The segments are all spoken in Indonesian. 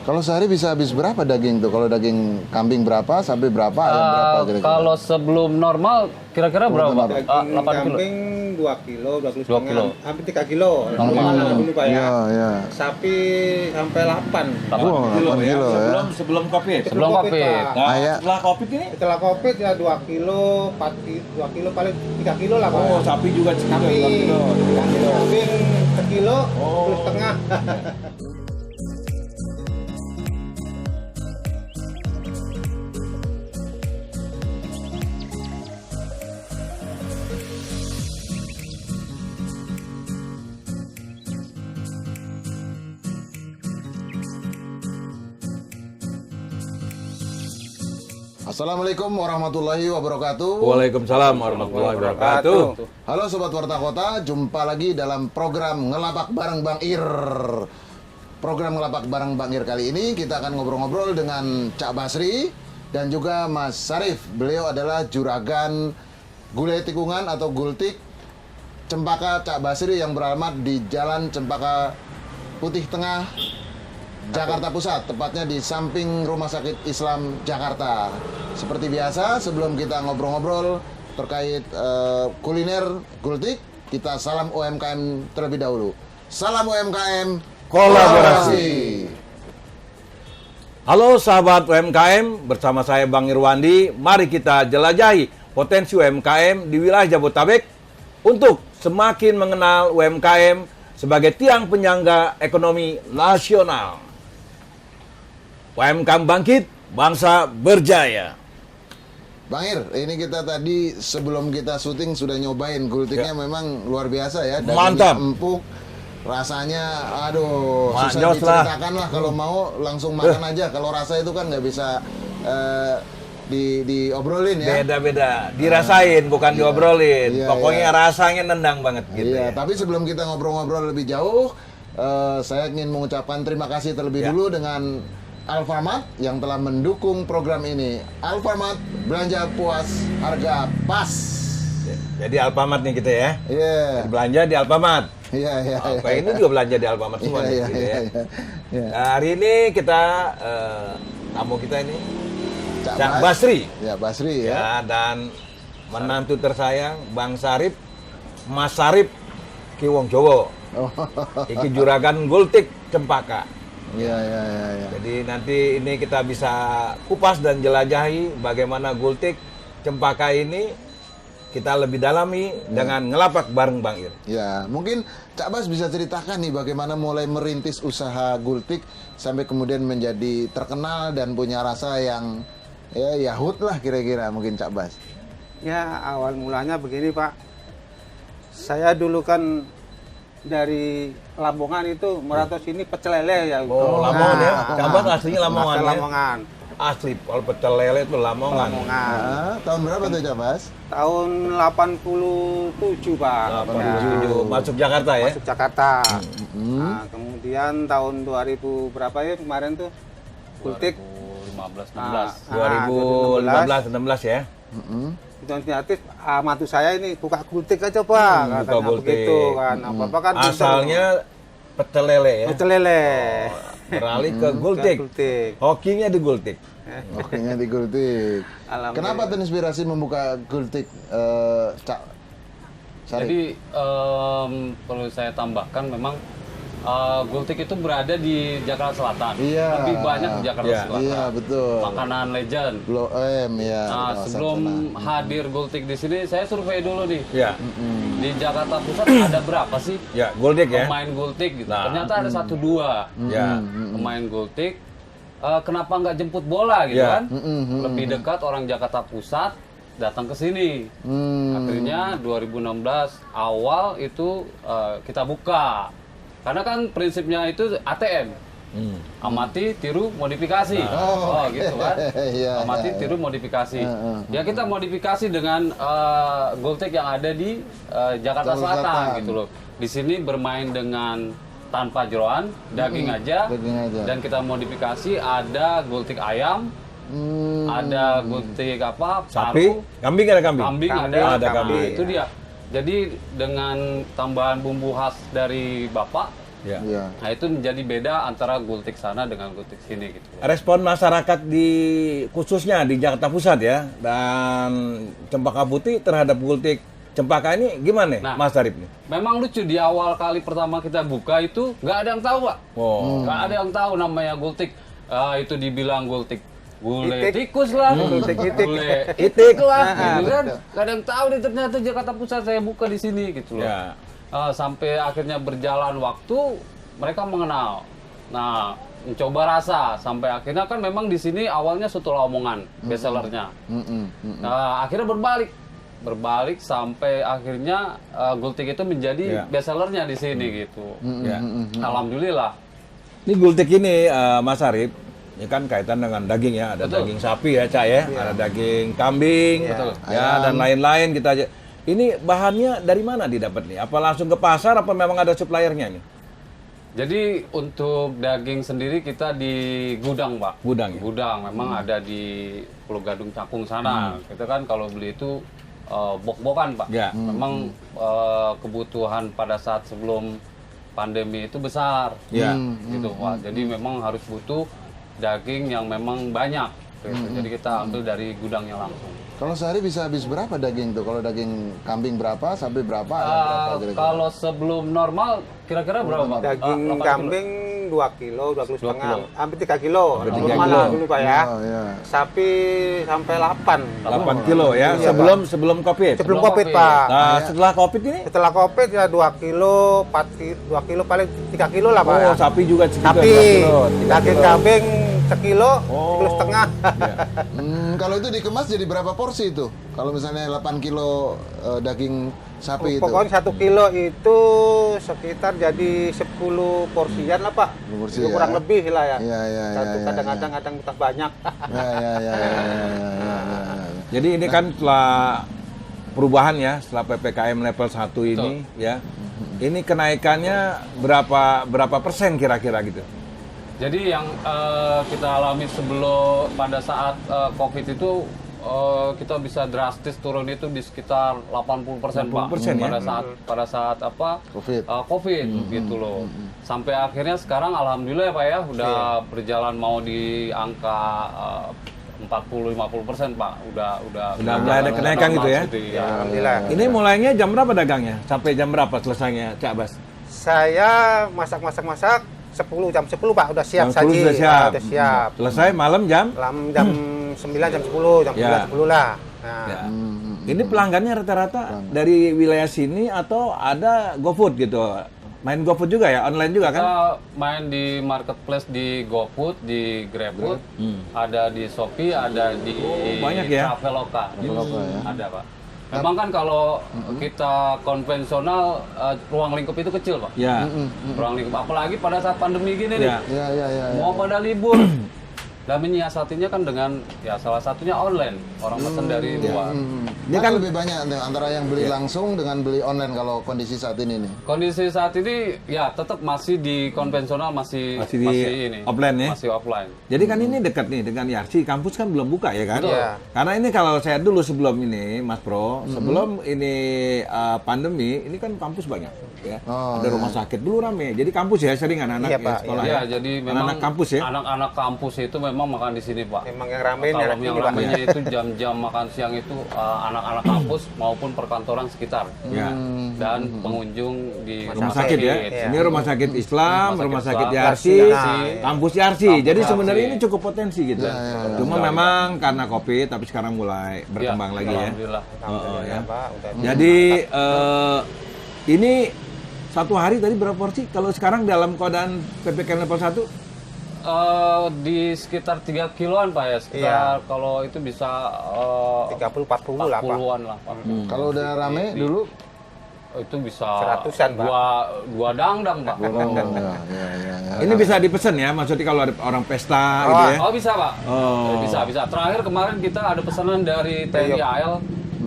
Kalau sehari bisa habis berapa daging tuh? Kalau daging kambing berapa, sapi berapa, ayam berapa kira-kira? Kalau sebelum normal kira-kira berapa Pak? Daging 8 kilo. kambing 2 kilo, 2 2 kilo. hampir 3 kilo. Dulu Pak ya. Iya, iya. Sapi sampai 8. Wah, 8 kilo ya. Sebelum Covid. Sebelum Covid. Pak. Nah, Ayam. setelah Covid ini? Setelah Covid ya 2 kilo, 2 kilo paling 3 kilo lah Pak. Oh, sapi juga Sapi 2 kilo. kambing sekilo, Oh. plus setengah. Assalamualaikum warahmatullahi wabarakatuh. Waalaikumsalam warahmatullahi wabarakatuh. Halo Sobat Warta Kota, jumpa lagi dalam program Ngelapak Bareng Bang Ir. Program Ngelapak Bareng Bang Ir kali ini kita akan ngobrol-ngobrol dengan Cak Basri dan juga Mas Sarif. Beliau adalah juragan gulai tikungan atau gultik Cempaka Cak Basri yang beralamat di Jalan Cempaka Putih Tengah, Jakarta Pusat, tepatnya di samping Rumah Sakit Islam Jakarta. Seperti biasa, sebelum kita ngobrol-ngobrol terkait kuliner gultik, kita salam UMKM terlebih dahulu. Salam UMKM Kolaborasi. Halo sahabat UMKM, bersama saya Bang Irwandi. Mari kita jelajahi potensi UMKM di wilayah Jabodetabek untuk semakin mengenal UMKM sebagai tiang penyangga ekonomi nasional. UMKM bangkit, bangsa berjaya. Bang Ir, ini kita tadi sebelum kita syuting sudah nyobain gultiknya, memang luar biasa ya. Dagingnya Mantap. empuk, rasanya aduh susah Manjos lah. diceritakan lah. Kalau mau langsung makan aja. Kalau rasa itu kan nggak bisa diobrolin ya. Beda-beda, dirasain bukan diobrolin. Iya, Pokoknya iya. rasanya nendang banget gitu Iya, ya. tapi sebelum kita ngobrol-ngobrol lebih jauh, saya ingin mengucapkan terima kasih terlebih Ya. dulu dengan Alfamart yang telah mendukung program ini. Alfamart, belanja puas, harga pas. Jadi Alfamart nih kita ya. Iya, Belanja di Alfamart. iya, iya. Apa ini juga belanja di Alfamart semua nih, Iya, gitu iya, ya. iya, iya. Nah, hari ini kita tamu kita ini Cak Bas- Basri Ya, Basri ya. ya, dan menantu tersayang Bang Sarip, Mas Sarip Ki Wong Jowo. Oh, Iki juragan gultik Cempaka. iya, iya, iya, iya. Jadi nanti ini kita bisa kupas dan jelajahi bagaimana gultik Cempaka ini kita lebih dalami dengan ngelapak bareng Bang Ir. Ya, mungkin Cak Bas bisa ceritakan nih bagaimana mulai merintis usaha gultik sampai kemudian menjadi terkenal dan punya rasa yang ya yahut lah kira-kira mungkin Cak Bas. Ya, awal mulanya begini Pak. Saya dulu kan dari Lamongan itu merantau sini pecel lele ya. Oh, Lamongan ya. Cak Bas aslinya Lamongan Asal ya. Lamongan. Asli, kalau pecel lele itu Lamongan. Lamongan. Tahun berapa tuh Cak Bas? Tahun 87 Pak. 87 masuk Jakarta ya. Masuk Jakarta. Nah, kemudian tahun 2000 berapa ya kemarin tuh gultik 2015 Nah, 16. 2015 16 ya. itu inisiatif mantu saya ini buka gultik aja Pak, katanya gultik. begitu kan. Apa kan Asalnya pecel lele ya. pecel lele. Beralih ke gultik. Gultik. Hokinya di gultik. Oke, di gultik. Alhamdulillah. Kenapa terinspirasi membuka gultik Cak Sarip? Jadi perlu saya tambahkan memang gultik itu berada di Jakarta Selatan. Iya. Lebih banyak di Jakarta Iya. Selatan. Iya, betul. Makanan legend. Blok M ya. Nah, kawasan sebelum sana. hadir gultik di sini, saya survei dulu nih. Ya. Di Jakarta Pusat ada berapa sih Ya, gultik ya. pemain gultik gitu? Nah. Ternyata ada 1-2 Ya. pemain gultik. Kenapa nggak jemput bola gitu Ya. kan? Lebih dekat orang Jakarta Pusat datang ke sini. Akhirnya 2016 awal itu kita buka. Karena kan prinsipnya itu ATM. Amati, tiru, modifikasi. Oh, gitu kan. Iya, Amati, iya, tiru, modifikasi. Ya kita modifikasi dengan gultik yang ada di Jakarta Selatan. Selatan gitu loh. Di sini bermain dengan tanpa jeroan, daging aja. Daging aja. Dan kita modifikasi ada gultik ayam, ada gultik apa? Sapi, paru, kambing ada kambing. kambing ada. Ada kambing. Nah, itu dia. Jadi dengan tambahan bumbu khas dari bapak, Ya. Iya. Nah itu menjadi beda antara gultik sana dengan gultik sini gitu. Respon masyarakat khususnya di Jakarta Pusat ya dan Cempaka Putih terhadap gultik Cempaka ini gimana, Nah. Mas Arif nih? Memang lucu di awal kali pertama kita buka itu nggak ada yang tahu Pak. Oh. Nggak ada yang tahu namanya gultik. Itu dibilang gultik gulai Itik. tikus lah, Gultik itik. gulai Itik. lah, gitu kan. Nggak ada yang tahu nih ternyata Jakarta Pusat saya buka di sini gitu loh. Ya. Sampai akhirnya berjalan waktu mereka mengenal. Nah, mencoba rasa sampai akhirnya kan memang di sini awalnya soto Lamongan bestsellernya. Nah, akhirnya berbalik sampai akhirnya gultik itu menjadi Ya. bestsellernya di sini gitu. Ya. Alhamdulillah. Ini gultik ini Mas Arif, ini kan kaitan dengan daging ya, ada Betul. daging sapi ya, Cak ya, ada daging kambing, Betul. ya dan lain-lain kita aja. Ini bahannya dari mana didapat nih? Apa langsung ke pasar? Apa memang ada suppliernya nih? Jadi untuk daging sendiri kita di gudang, Pak. Gudang ya? Gudang memang ada di Pulau Gadung Cakung sana. Kita kan kalau beli itu bok-bokan, Pak. Ya. Memang kebutuhan pada saat sebelum pandemi itu besar. Ya. Gitu, Pak. Jadi memang harus butuh daging yang memang banyak. Gitu. Jadi kita ambil dari gudangnya langsung. Kalau sehari bisa habis berapa daging tuh? Kalau daging kambing berapa, sapi berapa, ayam berapa kira-kira? Kalau sebelum normal kira-kira berapa, Pak? Daging 8 kilo. kambing 2 kilo, 2 kilo 2 setengah, kilo. hampir 3 kilo. Hampir Dulu 3 mana kilo. dulu Pak ya. Oh, iya. Sapi sampai 8. 8 kilo ya, Iya, sebelum Covid. Sebelum Sebelum Covid, Covid. Pak. Nah, setelah Covid ini, Setelah Covid ya 2 kilo, 4 kilo, 2 kilo paling 3 kilo lah Pak ya. oh sapi juga segitu, Sapi, 2 kilo, 3 daging kilo. kambing sekilo, Oh. sekilo setengah. Ya. Kalau itu dikemas jadi berapa porsi itu? Kalau misalnya 8 kilo daging sapi itu. Pokoknya 1 kilo itu sekitar jadi 10 porsian lah Pak. 10 porsi Itu ya. kurang lebih lah ya. Iya, iya, iya, Satu iya, kadang-kadang kadang kita banyak. Ya, ya, ya, ya, ya, ya, ya, ya. Jadi ini kan setelah perubahan ya, setelah PPKM level 1 ini ya. Ini kenaikannya berapa persen kira-kira gitu? Jadi yang kita alami sebelum pada saat COVID itu kita bisa drastis turun itu di sekitar 80% Pak. 80% ya? Pada saat apa? Covid. COVID gitu loh. Sampai akhirnya sekarang alhamdulillah ya Pak ya udah berjalan mau di angka 40-50% Pak. Udah mulai ada kenaikan gitu ya? Iya. Alhamdulillah. Ini mulainya jam berapa dagangnya? Sampai jam berapa selesainya, Cak Bas? Saya masak 10 jam 10 Pak udah siap Jam 10 saji. sudah siap. Udah siap. Selesai malam jam? Jam 9 jam 10, jam Ya. 10 lah. Nah, Ya. Ini pelanggannya rata-rata dari wilayah sini atau ada GoFood gitu? Main GoFood juga ya? Online juga kan? Kita main di marketplace di GoFood, di GrabFood, ada di Shopee, ada di banyak ya? Traveloka. Traveloka ya. Ada Pak. Memang kan kalau kita konvensional ruang lingkup itu kecil Pak. Ya. Ruang lingkup apalagi pada saat pandemi gini nih. Ya. Ya, ya, ya, ya. Mau pada libur. Dan menyiasatinya kan dengan ya salah satunya online. Orang pesan dari luar. Ini kan lebih banyak antara yang beli langsung dengan beli online kalau kondisi saat ini nih. Kondisi saat ini ya tetap masih di konvensional masih Masih di ini. offline ya? Masih offline. Jadi kan ini dekat nih dengan Yarsi, kampus kan belum buka ya kan? Betul. Iya. Karena ini kalau saya dulu sebelum ini, Mas Bro, sebelum ini pandemi, ini kan kampus banyak ya. Oh, ada rumah sakit dulu rame. Jadi kampus ya sering anak-anak Iya, ya, Pak. sekolah Iya, ya. jadi memang Anak-anak kampus ya. Anak-anak kampus itu memang makan di sini, Pak. memang yang ramein Kalau anak yang ini Pak. ramainya itu jam-jam makan siang itu anak-anak kampus maupun perkantoran sekitar. Ya. Dan pengunjung di Rumah sakit ya. Iya. Ini rumah sakit Islam, Rumah rumah sakit sakit Islam, Yarsi, Yarsi. kampus Yarsi. Kampus Jadi Yarsi. sebenarnya ini cukup potensi gitu. Ya, ya, ya. Cuma memang karena Covid tapi sekarang mulai berkembang lagi ya. Alhamdulillah. Alhamdulillah, ya. Pak. Udah. Jadi ini satu hari tadi berapa porsi? Kalau sekarang dalam keadaan PPKM level 1 Di sekitar 3 kiloan, Pak ya. Sekitar kalau itu bisa 30-40 lah Pak. 40-an lah, Pak. Kalau udah rame dulu, Itu bisa 100-an, Pak. dua dangdang, Pak. ya, ya, ya, ya. ini bisa dipesan ya, maksudnya kalau ada orang pesta Oh, gitu ya. Oh bisa Pak, Oh. bisa. Terakhir kemarin kita ada pesanan dari TNI AL,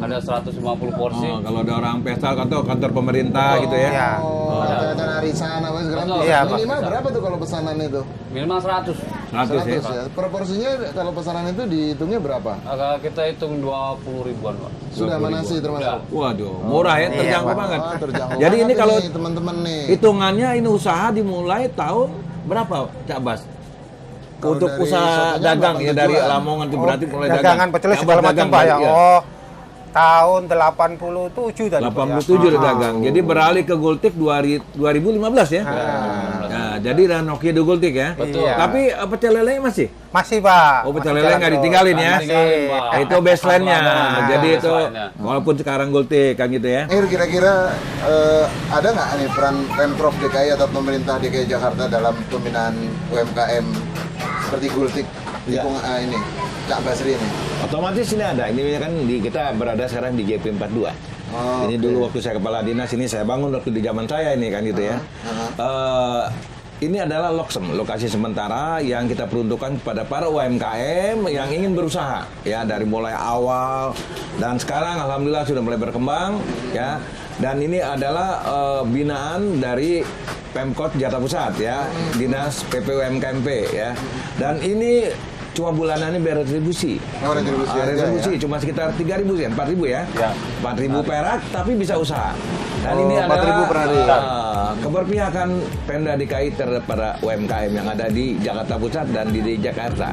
ada 150 porsi. Oh, kalau ada orang pesta atau kantor pemerintah gitu ya. Iya. Oh, ada arisan apa segala Betul. macam. Iya, Pak. Minimal berapa tuh kalau pesanan itu? Minimal 100. 100 ya. ya. Proporsinya kalau pesanan itu dihitungnya berapa? Kita hitung 20 ribuan, Pak. Sudah mana sih termasuk? Waduh, murah ya, terjangkau banget. Oh, terjangkau Jadi banget ini kalau nih, teman-teman nih. hitungannya ini usaha dimulai tahun berapa, Cak Bas? Kalau Untuk dari usaha sotonya dagang ya dari 87-an. Lamongan itu berarti mulai dagang. dagangan pecel Cak Bas segala macam dagang Pak ya. berarti Oh, tahun 87 tadi Pak, ya. 87 udah dagang. Jadi beralih ke Gultik 2015 ya. Nah, jadi udah Nokia di Gultik ya. Betul. Iya. Tapi pecel lele masih? Masih Pak. Oh, pecel Masih lele jalan nggak terus. ditinggalin ya? Tinggalin, Pak. Itu baseline-nya. Nah, Jadi itu baseline-nya. walaupun sekarang Gultik kan gitu ya. Kira-kira ada nggak nih peran Pemprov DKI atau pemerintah DKI Jakarta dalam pembinaan UMKM seperti Gultik Ya. ini, Cak Basri ini? Otomatis ini ada. Ini kan kita berada sekarang di JP 42. Oh, Ini oke. dulu waktu saya kepala dinas ini saya bangun waktu di zaman saya ini kan gitu ya. Ini adalah Loksem, lokasi sementara yang kita peruntukkan kepada para UMKM yang ingin berusaha ya dari mulai awal dan sekarang alhamdulillah sudah mulai berkembang ya. Dan ini adalah binaan dari Pemkot Jakarta Pusat ya, Dinas PPUMKMP ya. Dan ini cuma bulanannya bayar retribusi. Oh, retribusi aja Retribusi ya? cuma sekitar 3.000 ya, 4.000 ya. Ya. 4.000 perak tapi bisa usaha. Dan Oh, ini 4.000 adalah per hari. keberpihakan Pemda DKI terhadap para UMKM yang ada di Jakarta Pusat dan di Jakarta.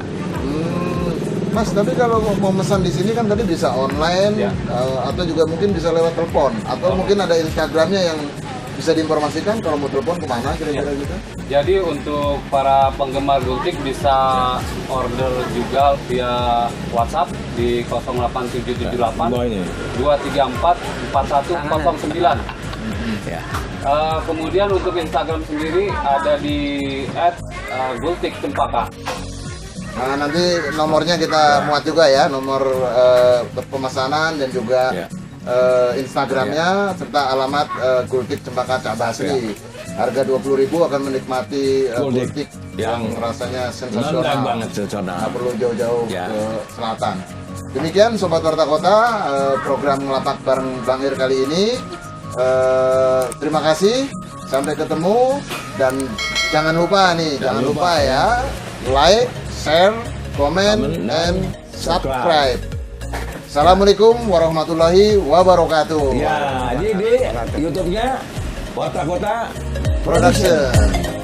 Mas, tapi kalau mau pesan di sini kan tadi bisa online Ya. atau juga mungkin bisa lewat telepon atau mungkin ada Instagramnya yang bisa diinformasikan kalau mau telepon kemana kira-kira gitu? Jadi untuk para penggemar Gultik bisa order juga via WhatsApp di 08778 Bawa ini. 234 4109. Ya. Kemudian untuk Instagram sendiri ada di @gultikcempaka. Nah, nanti nomornya kita muat juga ya, nomor pemesanan dan juga Ya. Instagramnya serta alamat Gultik Cempaka Cak Basri. Harga 20.000 akan menikmati Gultik Gultik yang yang rasanya Nendang sensasional. banget sensasional. Nggak perlu jauh-jauh Ya. ke selatan. Demikian Sobat Warta Kota, program Ngelapak bareng Bang Ir kali ini. Terima kasih, sampai ketemu dan jangan lupa nih, jangan lupa ya, like, share, comment, Comment, and dan subscribe. Assalamualaikum warahmatullahi wabarakatuh. Ya, jadi di YouTube-nya Warta Kota Production.